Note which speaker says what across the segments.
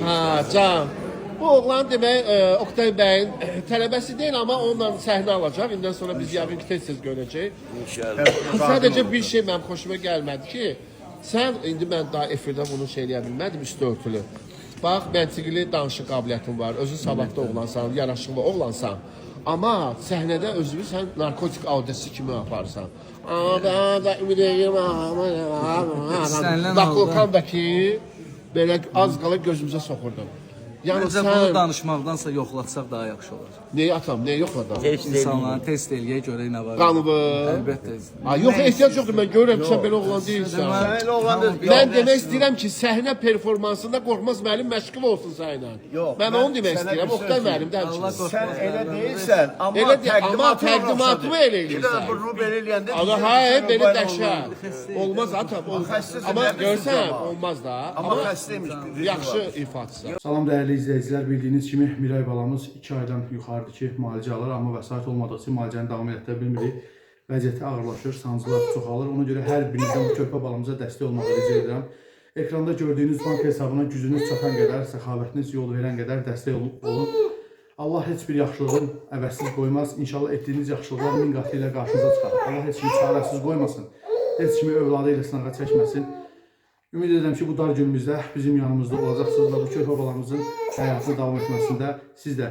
Speaker 1: Ha, can. Bu oğlan demək Oktay bəyin tələbəsi deyil, amma onunla səhnə alacaq. İndən sonra biz yəqin ki, tez-tez görəcəyik.
Speaker 2: İnşallah.
Speaker 1: Sadəcə bir şey mənim xoşuma gəlmədi ki, sən indi mən daha efirdə bunu şey eləyə bilmədim, üstü örtülü. Bax, məntiqli danışıq qabiliyyətin var, özün savadlı oğlansan, yaraşıqlı oğlansan. Amma səhnədə özünü sən narkotik audisi kimi aparsan. Bakulkandakı belə az qala gözümüzə soxurdun. Yəni
Speaker 3: Məncə bunu danışmaqdansa yoxlatsaq daha yaxşı olar.
Speaker 1: Neyi atam, neyi yoxladım?
Speaker 3: İnsanların test eləyək, görək nə var.
Speaker 1: Qanımı.
Speaker 3: Əlbəttə.
Speaker 1: Yox, ehtiyac yoxdur. Mən görürəm ki, sən belə oğlan deyilsən.
Speaker 2: Elə oğlan deyil.
Speaker 1: Mən demək istəyirəm ki, səhnə performansında Qorxmaz müəllim məşğul olsun səninlə.
Speaker 2: Yox,
Speaker 1: Mən onu demək istəyirəm. Oktay müəllim də həmçinin.
Speaker 2: Sən elə deyilsən, amma
Speaker 1: Elə deyil, amma təqdimatımı elə eləyirsən.
Speaker 2: Bunu belə eləyəndə...
Speaker 1: Ada, belə dəşər. Olmaz atam. Amma görsən, olmaz da.
Speaker 2: Amma xəstəymiş.
Speaker 1: Yaxşı ifaçısan.
Speaker 4: Salam dəyərli izləyicilər, bildiyiniz kimi Miray balamız 2 aydan yuxarıdır ki, müalicə alır, amma vəsait olmadığı üçün müalicəni davam etdirə bilmirik. Vəziyyəti ağırlaşır, sancılar çoxalır. Ona görə hər birinizdən bu körpə balamıza dəstək olmağı rica edirəm. Ekranda gördüyünüz bank hesabına gücünüz çatan qədər, səxavətiniz yol verən qədər dəstək olun. Allah heç bir yaxşılığın əvəzsiz qoymaz. İnşallah etdiyiniz yaxşılıqlar 1000 qatı ilə qarşınıza çıxar. Allah heç kimi çarəsiz qoymasın. Heç kimi övladı ilə sınağa çəkməsin. Ümid edirəm ki, bu dar günümüzdə bizim yanımızda olacaqsınız və bu körpə balamızın həyatını davam etməsində siz də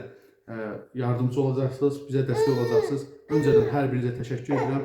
Speaker 4: yardımcı olacaqsınız, bizə dəstək olacaqsınız. Öncədən hər birinizə təşəkkür edirəm.